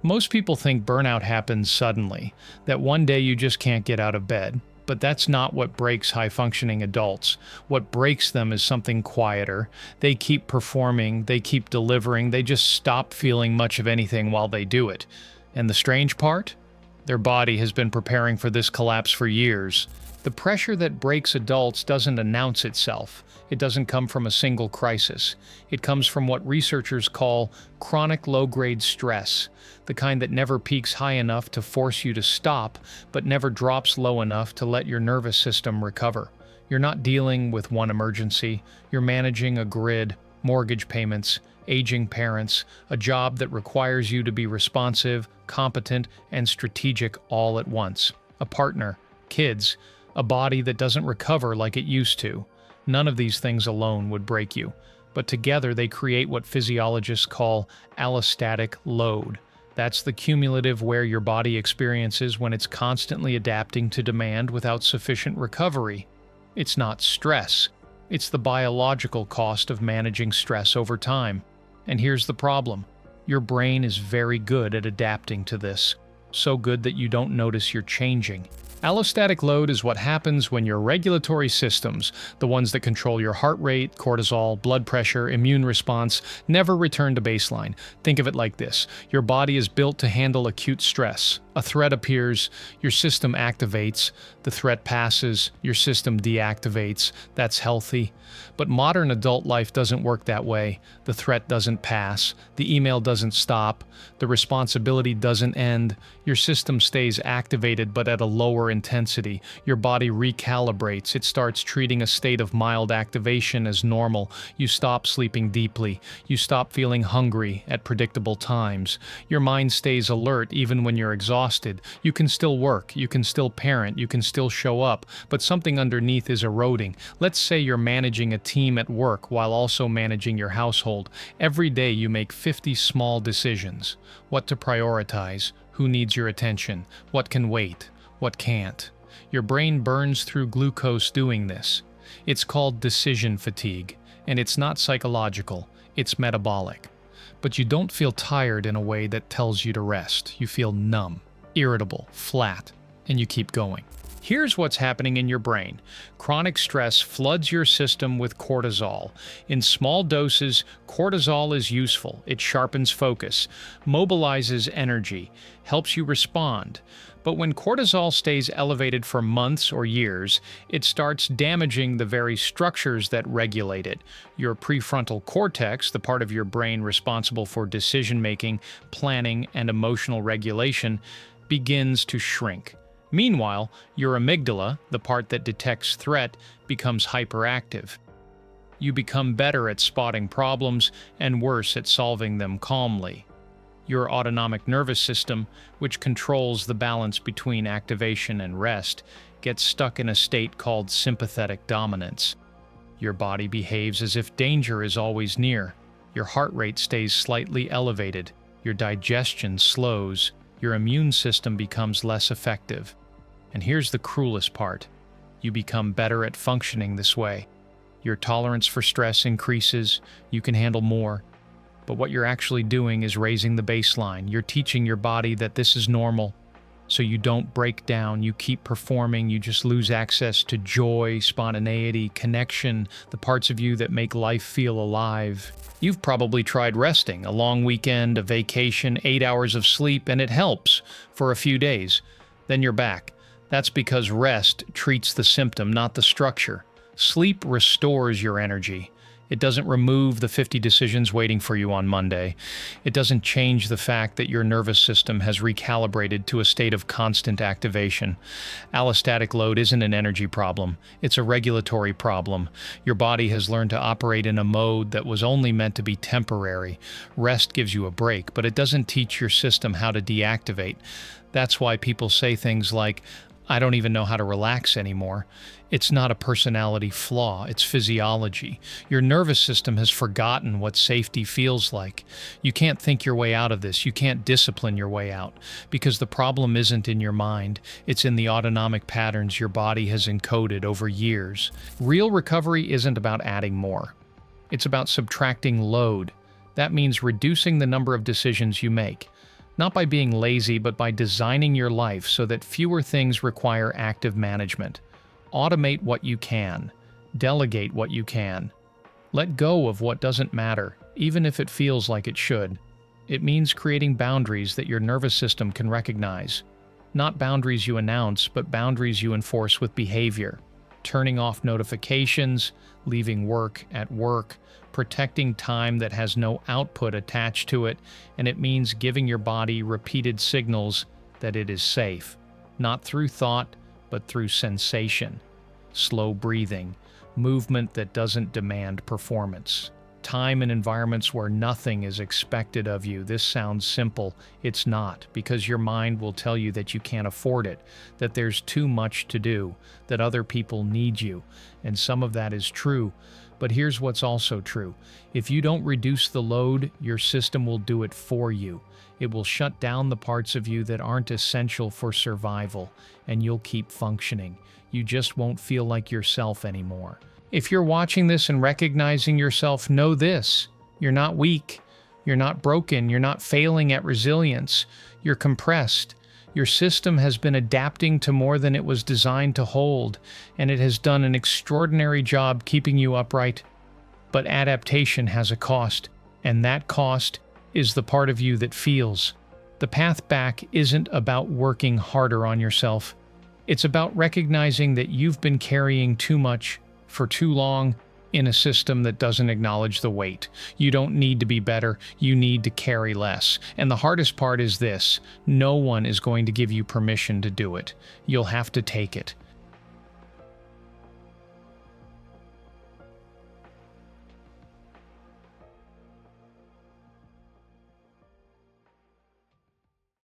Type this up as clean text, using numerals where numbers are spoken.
Most people think burnout happens suddenly, that one day you just can't get out of bed. But that's not what breaks high-functioning adults. What breaks them is something quieter. They keep performing, they keep delivering, they just stop feeling much of anything while they do it. And the strange part? Their body has been preparing for this collapse for years. The pressure that breaks adults doesn't announce itself. It doesn't come from a single crisis. It comes from what researchers call chronic low-grade stress, the kind that never peaks high enough to force you to stop, but never drops low enough to let your nervous system recover. You're not dealing with one emergency. You're managing a grid, mortgage payments, aging parents, a job that requires you to be responsive, competent, and strategic all at once. A partner, kids, a body that doesn't recover like it used to. None of these things alone would break you, but together they create what physiologists call allostatic load. That's the cumulative wear your body experiences when it's constantly adapting to demand without sufficient recovery. It's not stress. It's the biological cost of managing stress over time. And here's the problem. Your brain is very good at adapting to this. So good that you don't notice you're changing. Allostatic load is what happens when your regulatory systems, the ones that control your heart rate, cortisol, blood pressure, immune response, never return to baseline. Think of it like this. Your body is built to handle acute stress. A threat appears, your system activates, the threat passes, your system deactivates. That's healthy. But modern adult life doesn't work that way. The threat doesn't pass, the email doesn't stop, the responsibility doesn't end. Your system stays activated but at a lower intensity. Your body recalibrates. It starts treating a state of mild activation as normal. You stop sleeping deeply. You stop feeling hungry at predictable times. Your mind stays alert even when you're exhausted. You can still work, you can still parent, you can still show up, but something underneath is eroding. Let's say you're managing a team at work while also managing your household. Every day you make 50 small decisions. What to prioritize, who needs your attention, what can wait, what can't. Your brain burns through glucose doing this. It's called decision fatigue, and it's not psychological, it's metabolic. But you don't feel tired in a way that tells you to rest. You feel numb, irritable, flat, and you keep going. Here's what's happening in your brain. Chronic stress floods your system with cortisol. In small doses, cortisol is useful. It sharpens focus, mobilizes energy, helps you respond. But when cortisol stays elevated for months or years, it starts damaging the very structures that regulate it. Your prefrontal cortex, the part of your brain responsible for decision-making, planning, and emotional regulation, begins to shrink. Meanwhile, your amygdala, the part that detects threat, becomes hyperactive. You become better at spotting problems and worse at solving them calmly. Your autonomic nervous system, which controls the balance between activation and rest, gets stuck in a state called sympathetic dominance. Your body behaves as if danger is always near. Your heart rate stays slightly elevated. Your digestion slows. Your immune system becomes less effective. And here's the cruelest part. You become better at functioning this way. Your tolerance for stress increases. You can handle more. But what you're actually doing is raising the baseline. You're teaching your body that this is normal. So you don't break down, you keep performing, you just lose access to joy, spontaneity, connection, the parts of you that make life feel alive. You've probably tried resting, a long weekend, a vacation, 8 hours of sleep, and it helps for a few days. Then you're back. That's because rest treats the symptom, not the structure. Sleep restores your energy. It doesn't remove the 50 decisions waiting for you on Monday. It doesn't change the fact that your nervous system has recalibrated to a state of constant activation. Allostatic load isn't an energy problem. It's a regulatory problem. Your body has learned to operate in a mode that was only meant to be temporary. Rest gives you a break, but it doesn't teach your system how to deactivate. That's why people say things like, "I don't even know how to relax anymore." It's not a personality flaw, it's physiology. Your nervous system has forgotten what safety feels like. You can't think your way out of this, you can't discipline your way out, because the problem isn't in your mind, it's in the autonomic patterns your body has encoded over years. Real recovery isn't about adding more. It's about subtracting load. That means reducing the number of decisions you make. Not by being lazy, but by designing your life so that fewer things require active management. Automate what you can. Delegate what you can. Let go of what doesn't matter, even if it feels like it should. It means creating boundaries that your nervous system can recognize. Not boundaries you announce, but boundaries you enforce with behavior. Turning off notifications, leaving work at work, protecting time that has no output attached to it, and it means giving your body repeated signals that it is safe, not through thought, but through sensation. Slow breathing, movement that doesn't demand performance. Time and environments where nothing is expected of you. This sounds simple. It's not, because your mind will tell you that you can't afford it, that there's too much to do, that other people need you, and some of that is true. But here's what's also true. If you don't reduce the load, your system will do it for you. It will shut down the parts of you that aren't essential for survival, and you'll keep functioning. You just won't feel like yourself anymore. If you're watching this and recognizing yourself, know this: you're not weak, you're not broken, you're not failing at resilience, you're compressed. Your system has been adapting to more than it was designed to hold, and it has done an extraordinary job keeping you upright. But adaptation has a cost, and that cost is the part of you that feels. The path back isn't about working harder on yourself. It's about recognizing that you've been carrying too much for too long in a system that doesn't acknowledge the weight. You don't need to be better, you need to carry less. And the hardest part is this: no one is going to give you permission to do it. You'll have to take it.